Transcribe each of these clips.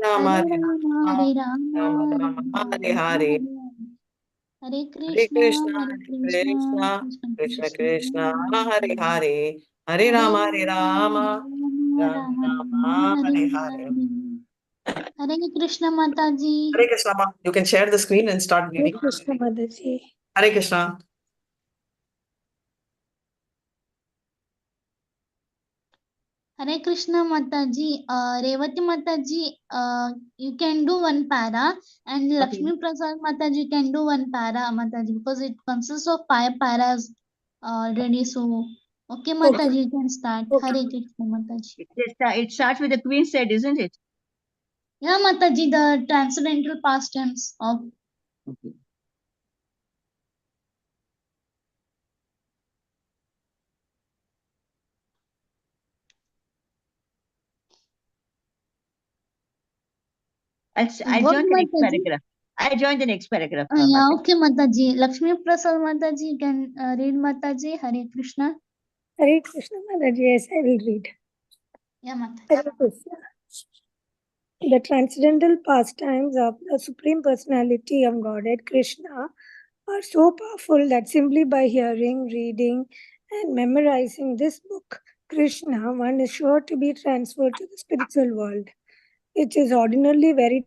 Rama, Hare Hare Rama, Rama, Hare Rama, Rama Rama Rama, Hare Rama, Hare, Hare Hare Krishna, Krishna, Hare Hare Krishna, Krishna, Krishna Krishna Krishna, Krishna, Hare Hare Hare, Hare Hare Rama, Hare Rama, Rama, Rama Rama Rama, Rama, Hare Hare Hare. Hare. Hare Krishna Mataji. Hare Krishna, Ma. You can share the screen and start Hare reading. Krishna Mataji. Hare Krishna. Hare Krishna Mataji. Revati Mataji, you can do one para, and Lakshmi Prasad Mataji can do one para, Mataji, because it consists of 5 paras already. So, okay, Mataji, you can start. Okay. Hare Krishna Mataji. It starts with the Queen said, isn't it? Yeah, Mataji, the transcendental past tense of. Okay. I'll What, join the next Mataji? paragraph. I joined the next paragraph. Yeah, Mataji. okay, Mataji. Lakshmi Prasad Mataji, you can read Mataji. Hare Krishna. Hare Krishna Mataji. Yes, I will read. Yeah, Mataji. Hare Krishna. The transcendental pastimes of the Supreme Personality of Godhead Krishna are so powerful that simply by hearing, reading, and memorizing this book, Krishna, one is sure to be transferred to the spiritual world, which is ordinarily very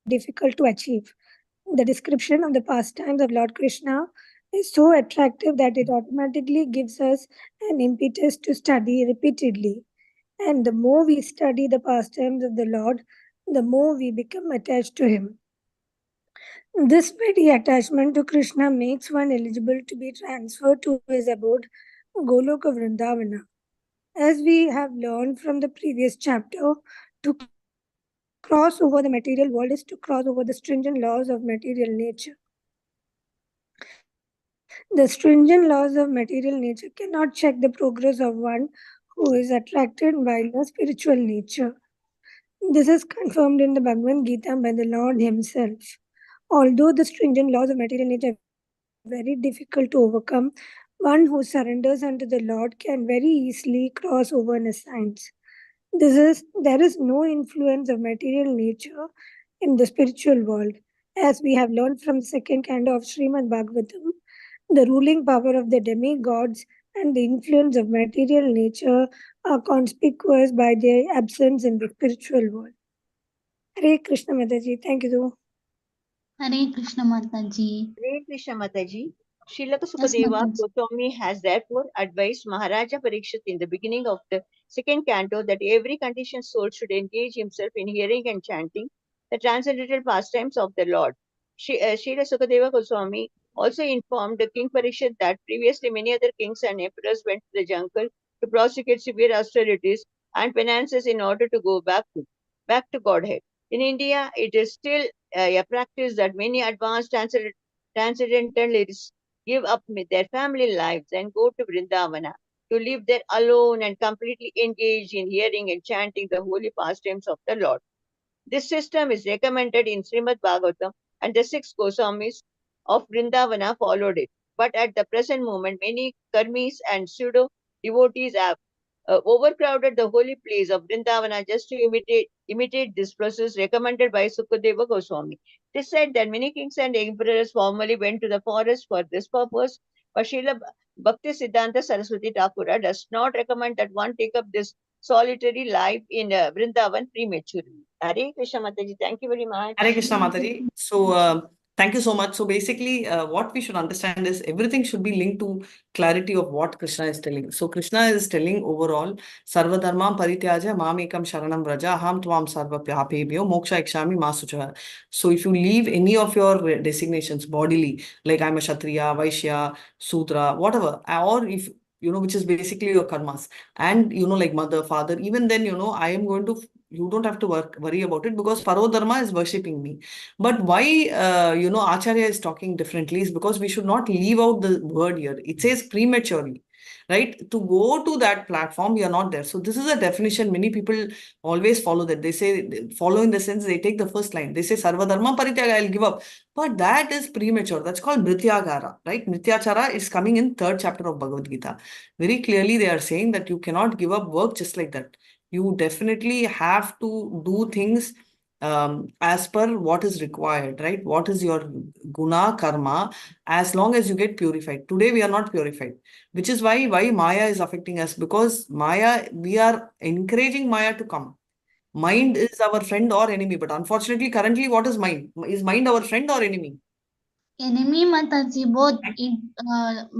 difficult to achieve. The description of the pastimes of Lord Krishna is so attractive that it automatically gives us an impetus to study repeatedly. And the more we study the pastimes of the Lord, the more we become attached to Him. This very attachment to Krishna makes one eligible to be transferred to his abode, Goloka Vrindavana. As we have learned from the previous chapter, to cross over the material world is to cross over the stringent laws of material nature. The stringent laws of material nature cannot check the progress of one who is attracted by the spiritual nature. This is confirmed in the Bhagavad Gita by the Lord Himself. Although the stringent laws of material nature are very difficult to overcome, one who surrenders unto the Lord can very easily cross over in his signs. There is no influence of material nature in the spiritual world. As we have learned from the second canto of Srimad Bhagavatam, the ruling power of the demigods and the influence of material nature are conspicuous by their absence in the spiritual world. Hare Krishna Mataji, thank you. Hare Krishna Mataji. Hare Krishna Mataji. Srila Yes, Sukadeva Mataji. Goswami has therefore advised Maharaja Parikshit in the beginning of the second canto that every conditioned soul should engage himself in hearing and chanting the transcendental pastimes of the Lord. Srila Sukadeva Goswami also informed King Parikshit that previously many other kings and emperors went to the jungle to prosecute severe austerities and penances in order to go back to Godhead. In India, it is still a practice that many advanced transcendentalists give up their family lives and go to Vrindavana to live there alone and completely engaged in hearing and chanting the holy pastimes of the Lord. This system is recommended in Srimad Bhagavatam, and the 6 Goswamis of Vrindavana followed it. But at the present moment, many karmis and pseudo devotees have overcrowded the holy place of Vrindavana just to imitate this process recommended by Sukadeva Goswami. It is said that many kings and emperors formerly went to the forest for this purpose, but Srila Bhakti Siddhanta Saraswati Thakura does not recommend that one take up this solitary life in Vrindavan prematurely. Hare Krishna Mataji, thank you very much. Hare Krishna Mataji. So, thank you so much. So, basically, what we should understand is everything should be linked to clarity of what Krishna is telling. So, Krishna is telling overall, Sarva Dharmam Parityaja Mamekam Sharanam Vraja Aham Tvam Sarva Pyapebhyo Moksha Ikshami Masucha. So, if you leave any of your designations bodily, like I'm a Kshatriya, Vaishya, Sudra, whatever, or if which is basically your karmas, and like mother, father, even then, I am going to. You don't have to worry about it because Parodharma is worshipping me. But why, Acharya is talking differently is because we should not leave out the word here. It says prematurely, right? To go to that platform, we are not there. So this is a definition. Many people always follow that. They say, follow in the sense they take the first line. They say, Sarvadharma Parityaga, I'll give up. But that is premature. That's called Mrityagara, right? Mrityachara is coming in 3rd chapter of Bhagavad Gita. Very clearly, they are saying that you cannot give up work just like that. You definitely have to do things as per what is required, right? What is your guna karma, as long as you get purified. Today we are not purified, which is why Maya is affecting us, because Maya, we are encouraging Maya to come. Mind is our friend or enemy, but unfortunately, currently, what is mind? Is mind our friend or enemy? Enemy Mataji, both it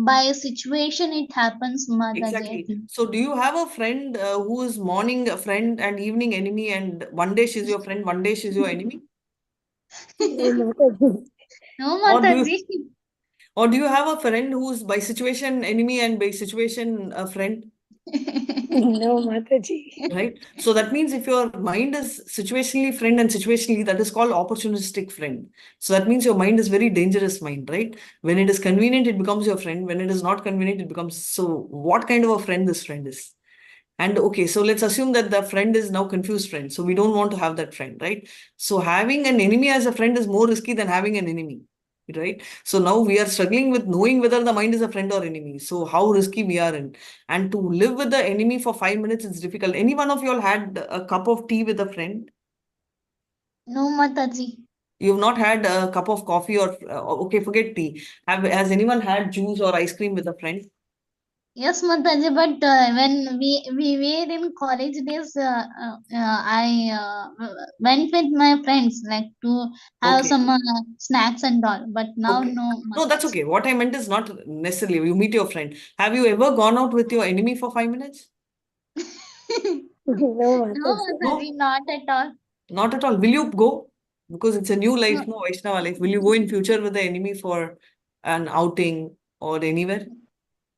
by situation it happens, Mataji, I Exactly. think. So, do you have a friend who is morning a friend and evening enemy, and one day she's your friend, one day she's your enemy? No, Mataji. No, Or do you, Mataji. or do you have a friend who's by situation enemy and by situation a friend? No, Mataji. Right? So that means if your mind is situationally friend and situationally, that is called opportunistic friend. So that means your mind is very dangerous mind, right? When it is convenient, it becomes your friend. When it is not convenient, it becomes. So what kind of a friend this friend is? And okay, so let's assume that the friend is now confused friend. So we don't want to have that friend, right? So having an enemy as a friend is more risky than having an enemy, right? So now we are struggling with knowing whether the mind is a friend or enemy. So how risky we are in. And to live with the enemy for 5 minutes is difficult. Any one of you all had a cup of tea with a friend? No, Mataji. You've not had a cup of coffee or, okay, forget tea. Has anyone had juice or ice cream with a friend? Yes, Mataji, but when we were in college days, I went with my friends like to have Okay. some snacks and all. But now, Okay. no, No, that's Mataji. okay. What I meant is not necessarily you meet your friend. Have you ever gone out with your enemy for 5 minutes? No, No, Mataji. Mataji, No, not at all. not at all. Will you go? Because it's a new life, No, no Vaishnava life. Will you go in future with the enemy for an outing or anywhere?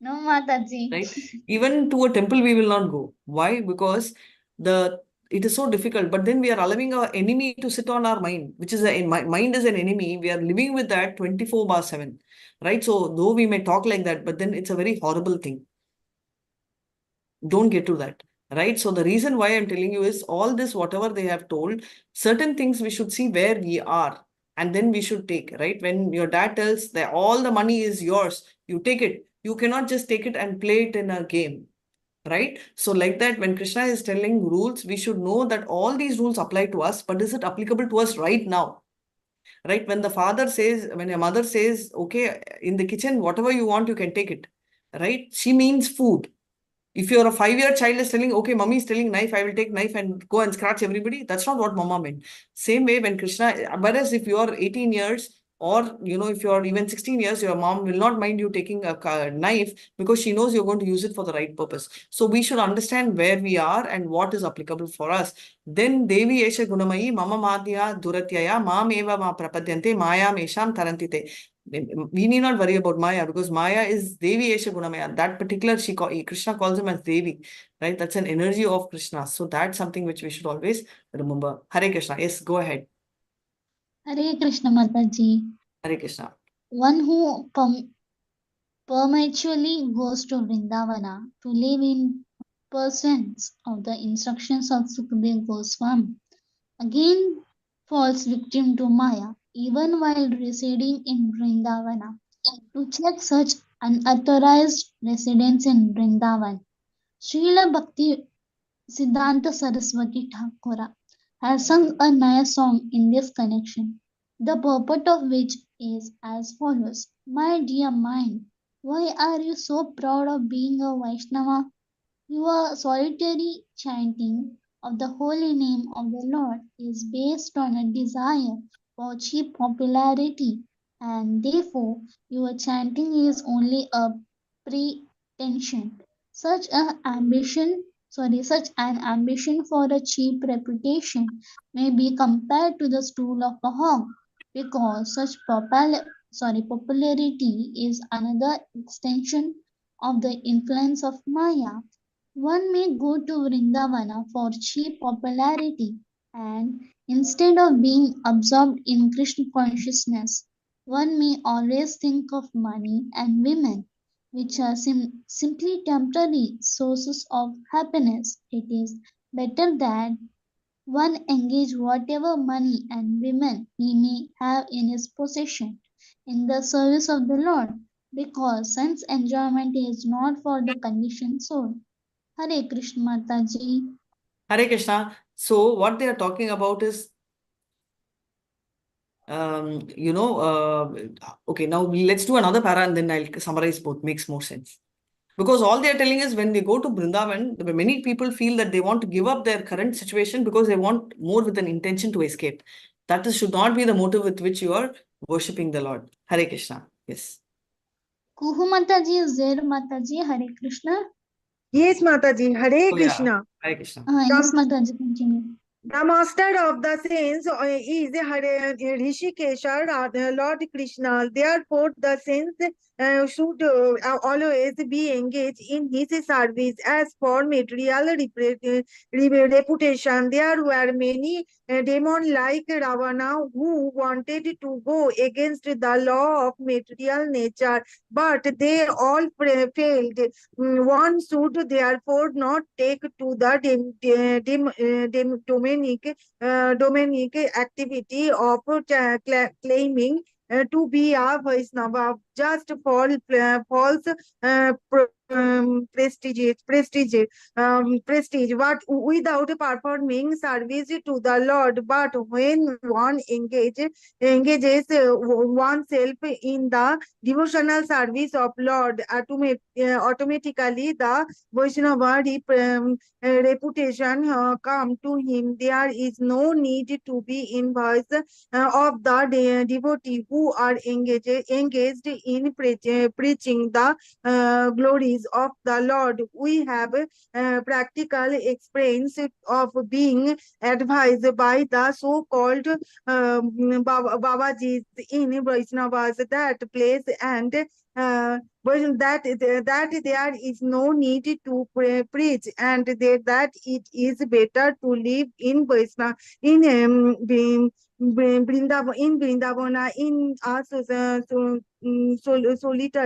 no, Mataji. Right? Even to a temple, we will not go. Why? Because the it is so difficult. But then we are allowing our enemy to sit on our mind, which is mind is an enemy. We are living with that 24/7. Right? So though we may talk like that, but then it's a very horrible thing. Don't get to that, right? So the reason why I'm telling you is all this, whatever they have told, certain things we should see where we are, and then we should take, right? When your dad tells that all the money is yours, you take it. You cannot just take it and play it in a game, right? So like that, when Krishna is telling rules, we should know that all these rules apply to us, but is it applicable to us right now? Right? When the father says, when your mother says, okay, in the kitchen, whatever you want, you can take it, right? She means food. If you're a 5-year child is telling, okay, mommy is telling knife, I will take knife and go and scratch everybody. That's not what mama meant. Same way when Krishna, whereas if you're 18 years or, if you're even 16 years, your mom will not mind you taking a knife because she knows you're going to use it for the right purpose. So we should understand where we are and what is applicable for us. Then Devi Esha Gunamayi, Mama Madhya Duratyaya, Mam Eva Ma Prapadyante, Maya Mesham Tarantite. We need not worry about Maya because Maya is Devi Esha Gunamaya. That particular Krishna calls him as Devi, right? That's an energy of Krishna. So that's something which we should always remember. Hare Krishna. Yes, go ahead. Hare Krishna, Mataji. Hare Krishna. One who perpetually goes to Vrindavana to live in pursuance of the instructions of Sukadeva Goswami again falls victim to Maya even while residing in Vrindavana. To check such unauthorized residence in Vrindavan, Srila Bhakti Siddhanta Saraswati Thakura has sung a nice song in this connection, the purport of which is as follows. My dear mind, why are you so proud of being a Vaishnava? Your solitary chanting of the holy name of the Lord is based on a desire for cheap popularity, and therefore your chanting is only a pretension. Such an ambition for a cheap reputation may be compared to the stool of a hog, because such popularity is another extension of the influence of Maya. One may go to Vrindavana for cheap popularity, and instead of being absorbed in Krishna consciousness, one may always think of money and women, which are simply temporary sources of happiness. It is better that one engage whatever money and women he may have in his possession in the service of the Lord, because sense enjoyment is not for the conditioned soul. Hare Krishna Mataji. Hare Krishna. So what they are talking about is okay, now let's do another para and then I'll summarize both. Makes more sense. Because all they are telling is when they go to Vrindavan, many people feel that they want to give up their current situation because they want more with an intention to escape. That should not be the motive with which you are worshipping the Lord. Hare Krishna. Yes. Kuhu Mataji is there, Mataji. Hare Krishna. Yes, Mataji. Hare Oh, yeah. Krishna. Hare Krishna. Yes, Mataji, continue. The master of the saints is Rishikesha, Lord Krishna. Therefore, the saints should always be engaged in his service. As for material reputation, there were many demons like Ravana who wanted to go against the law of material nature, but they all failed. One should therefore not take to the dominic activity of claiming to be a Vaisnava just for false prestige, but without performing service to the Lord. But when one engages oneself in the devotional service of Lord, automatically the Vaishnava reputation come to him. There is no need to be envious of the devotee who are engaged in preaching the glories of the Lord. We have practical experience of being advised by the so-called Babajis in Vaishnavas that place and that there is no need to preach and that it is better to live in Vaishnava in Vrindavana in a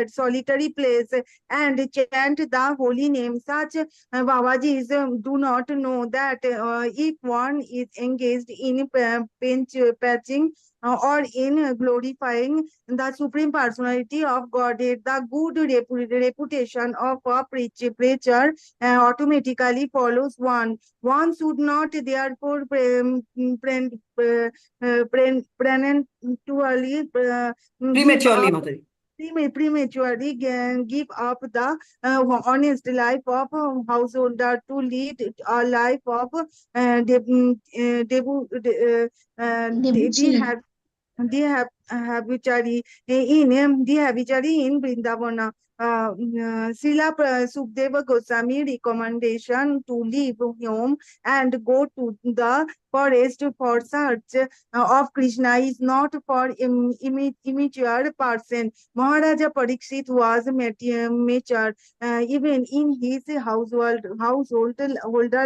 solitary place and chant the holy name. Such Babajis do not know that if one is engaged in patching or in glorifying the Supreme Personality of Godhead, the good reputation of a preacher automatically follows one. One should not therefore Prematurely, Mataji. Prematurely give up the honest life of householder to lead a life of habituary in Vrindavana. Srila Sukdeva Goswami recommendation to leave home and go to the forest for search of Krishna is not for immature person. Maharaja Parikshit was mature even in his householder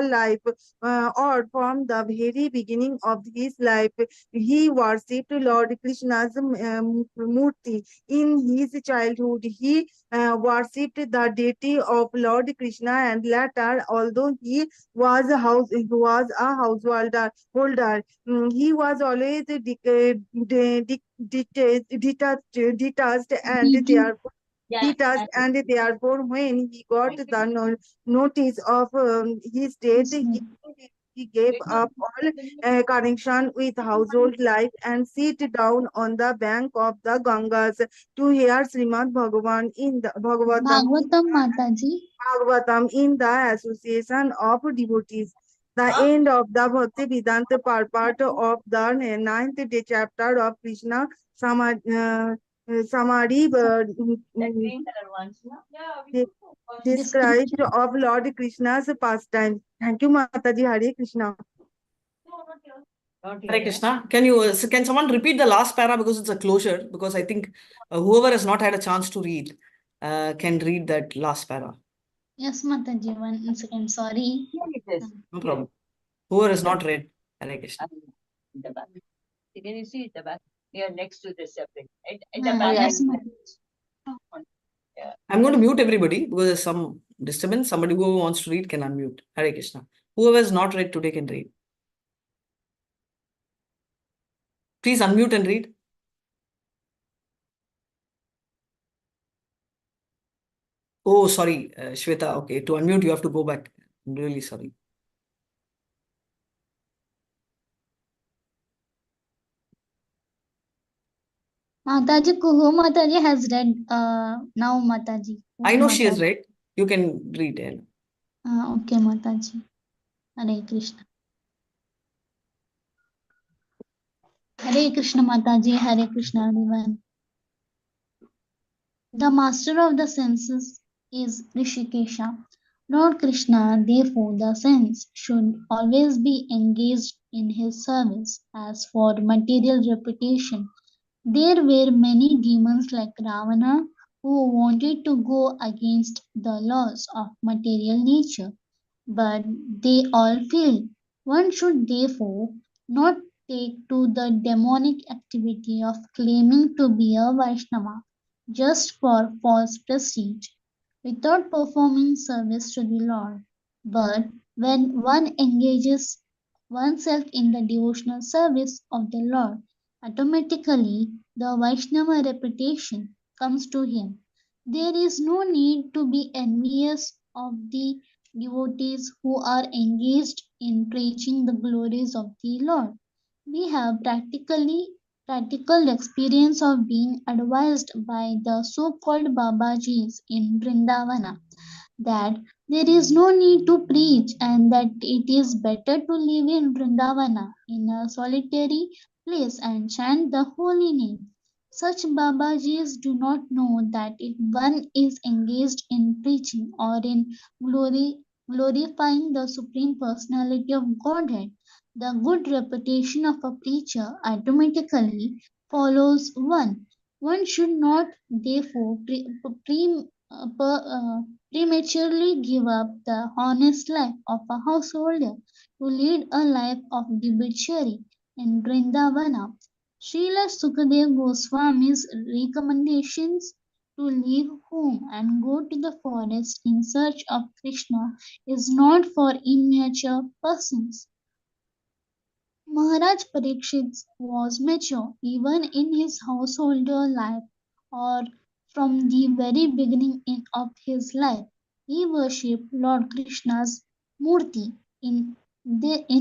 life or from the very beginning of his life. He worshipped Lord Krishna's murti. In his childhood, he worshipped the deity of Lord Krishna, and later, although he was a householder, he was always detached and therefore when he got the notice of his death, he gave up all connection with household life and sit down on the bank of the Gangas to hear Srimad Bhagavan in the Bhagavatam, Mataji. in the association of devotees. The end of the Bhakti Vedanta part of the ninth chapter of Krishna Samadhi described of Lord Krishna's pastime. Thank you, Mataji. Hare Krishna. Hare Krishna. Can someone repeat the last para because it's a closure? Because I think whoever has not had a chance to read can read that last para. Yes, Mataji. 1 second. Sorry. No problem. Whoever has not read, Hare Krishna. The back. Can you see the back? They are next to the separate. Yes, Mataji. I'm going to mute everybody because there's some disturbance. Somebody who wants to read can unmute. Hare Krishna. Whoever has not read today can read. Please unmute and read. Oh, sorry, Shweta. Okay, to unmute, you have to go back. I'm really sorry. Mataji, Kuhu Mataji has read now, Mataji. I Kuhu know she is Mataji. right. You can read it. Okay, Mataji. Hare Krishna. Hare Krishna, Mataji. Hare Krishna, everyone. The master of the senses is Rishikesha. Lord Krishna, therefore, the sense should always be engaged in his service. As for material reputation, there were many demons like Ravana who wanted to go against the laws of material nature, but they all failed. One should therefore not take to the demonic activity of claiming to be a Vaishnava just for false prestige, without performing service to the Lord. But when one engages oneself in the devotional service of the Lord, automatically the Vaishnava reputation comes to him. There is no need to be envious of the devotees who are engaged in preaching the glories of the Lord. We have practical experience of being advised by the so-called Babajis in Vrindavana that there is no need to preach and that it is better to live in Vrindavana in a solitary place and chant the holy name. Such Babajis do not know that if one is engaged in preaching or in glorifying the Supreme Personality of Godhead, the good reputation of a preacher automatically follows one. One should not, therefore, prematurely give up the honest life of a householder to lead a life of debauchery in Vrindavana. Srila Sukadev Goswami's recommendations to leave home and go to the forest in search of Krishna is not for immature persons. Maharaj Parikshit was mature even in his householder life or from the very beginning of his life. He worshipped Lord Krishna's Murti. In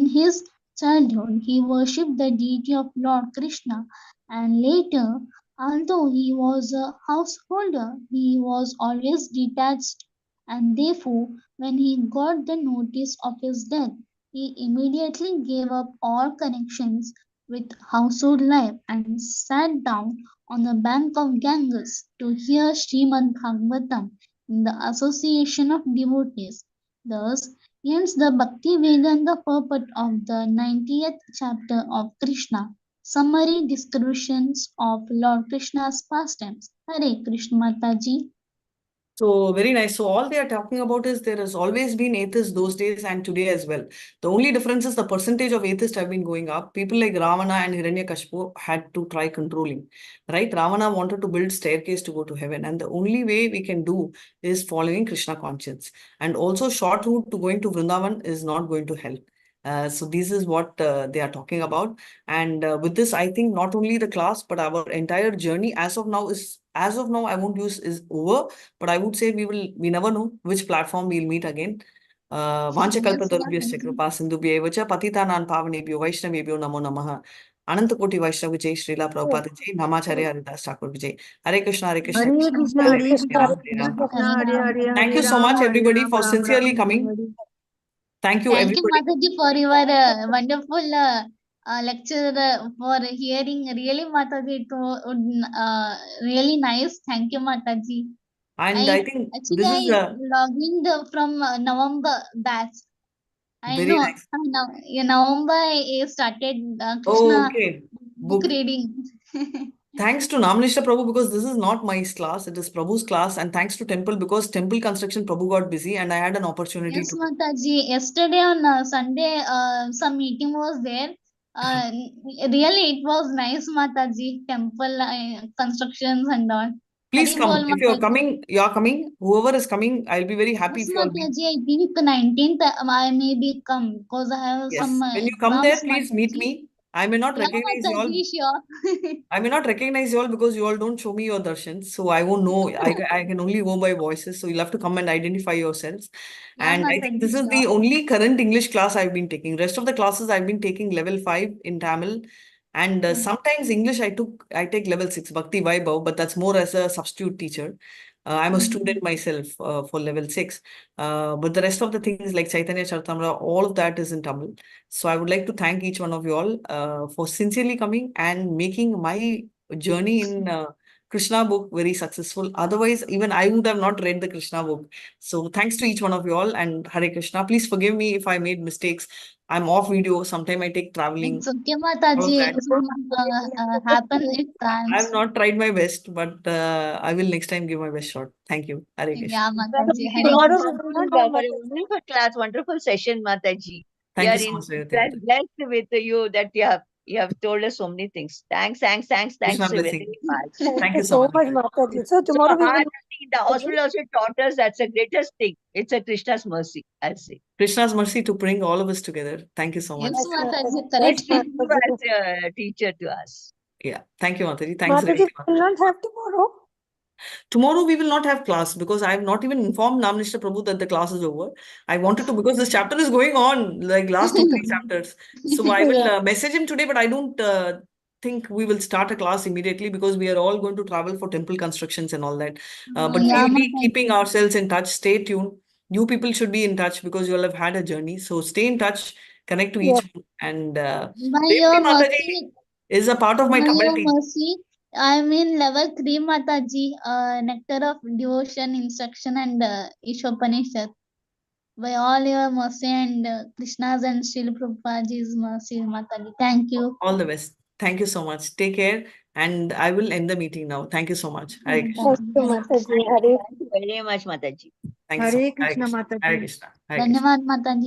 his childhood, he worshipped the deity of Lord Krishna, and later, although he was a householder, he was always detached, and therefore, when he got the notice of his death, he immediately gave up all connections with household life and sat down on the bank of Ganges to hear Srimad Bhagavatam in the association of devotees. Thus ends the Bhakti Vedanta purport of the 90th chapter of Krishna. Summary descriptions of Lord Krishna's pastimes. Hare Krishna Mataji. So very nice. So all they are talking about is there has always been atheists those days and today as well. The only difference is the percentage of atheists have been going up. People like Ravana and Hiranyakashipu had to try controlling, right? Ravana wanted to build staircase to go to heaven, and the only way we can do is following Krishna conscience. And also, short route to going to Vrindavan is not going to help. So this is what they are talking about. And with this, I think not only the class, but our entire journey as of now I won't use is over, but I would say we never know which platform we'll meet again. Vanchakalpatarubhyascha Mataji. kripa sindhubhyev cha patitanam pavanebhyo vaishnavebhyo namo namaha. Anantakoti Vaishnava Vijay Srila Prabhupada Jai Namacharya Haridas Thakur Vijay. Hare Krishna, Hare Krishna, Hare Krishna Krishna, Krishna, Hare Hare Hare Krishna, Hare Krishna, Hare Hare Krishna Ram, Krishna. Hare Krishna, Ram. Hare Hare Hare, Thank Hare you so Rama, much, Hare everybody, Rama, for Rama sincerely Rama, Hare coming. Hare. Thank you, Thank you, everybody. Mataji, for your wonderful lecture, for hearing. Really, Mataji, it was really nice. Thank you, Mataji. And I think this is I logged in from November batch. I very know nice. now in November I started Oh, Krishna okay. book Book. reading. Thanks to Namalishta Prabhu because this is not my class, it is Prabhu's class. And thanks to Temple because Temple construction Prabhu got busy and I had an opportunity Yes, to. Mataji. Yesterday on Sunday, some meeting was there. Really, it was nice, Mataji. Temple constructions and all. Please Hari bol, come. If Mataji. you're coming, whoever is coming, I'll be very happy Yes, if you all be. Mataji. I think 19th I may be come because I have some Yes. When you come there, exams, please meet Mataji. me. I may not Yeah, recognize you all. Mataji, sure. I may not recognize you all because you all don't show me your darshans. So I won't know. I can only go by voices. So you'll have to come and identify yourselves. Yeah, And I think Mataji, this is sure. the only current English class I've been taking. Rest of the classes I've been taking level 5 in Tamil And sometimes English I take level 6 Bhakti Vaibhav, but that's more as a substitute teacher. I'm a student myself for level 6. But the rest of the things like Chaitanya Charitamrita, all of that is in Tamil. So I would like to thank each one of you all for sincerely coming and making my journey in Krishna book very successful. Otherwise, even I would have not read the Krishna book. So thanks to each one of you all, and Hare Krishna. Please forgive me if I made mistakes. I'm off video. Sometime I take traveling. It's okay, All of Mataji. that. Happen it times. I've not tried my best, but I will next time give my best shot. Thank you. Hare Krishna. Yeah, Mataji. Thank Hare you Tomorrow Krishna. we will not for have a wonderful class, wonderful session, Mataji. We Thank are you so in much, Revati. blessed with you that you have told us so many things. Thanks Krishna very blessing. much. Thank you so much. Mataji. So So tomorrow we hard will. thing, the hospital also taught us that's the greatest thing. It's a Krishna's mercy, I'll say. Krishna's mercy to bring all of us together. Thank you so much. Yes, Yes, Mataji. Mataji. Correct. Yes, Especially you Mataji. as a teacher to us. Yeah. Thank you, Mataji. Thanks, Mataji Revati. will not have tomorrow. Tomorrow we will not have class because I have not even informed Namnishta Prabhu that the class is over. I wanted to because this chapter is going on, like last 2-3 chapters. So I will message him today, but I don't think we will start a class immediately because we are all going to travel for temple constructions and all that. But Yeah, we'll be Mataji. keeping ourselves in touch. Stay tuned. You people should be in touch because you all have had a journey. So stay in touch, connect to each one. And By Revati your Mataji mercy, is a part of my by Tamil your team. mercy, I'm in level 3, Mataji. Nectar of devotion, instruction, and Ishopanishad. By all your mercy and Krishna's and Srila Prabhupadaji's mercy, Mataji. Thank you. All the best. Thank you so much. Take care. And I will end the meeting now. Thank you so much. Hare Krishna. Thank you, Mataji. Hare Thank you very much, Mataji. Thank you so Hare much. Hare Krishna, Krishna. Mataji. Hare Krishna. Hare Krishna. Dhanyavad, Mataji.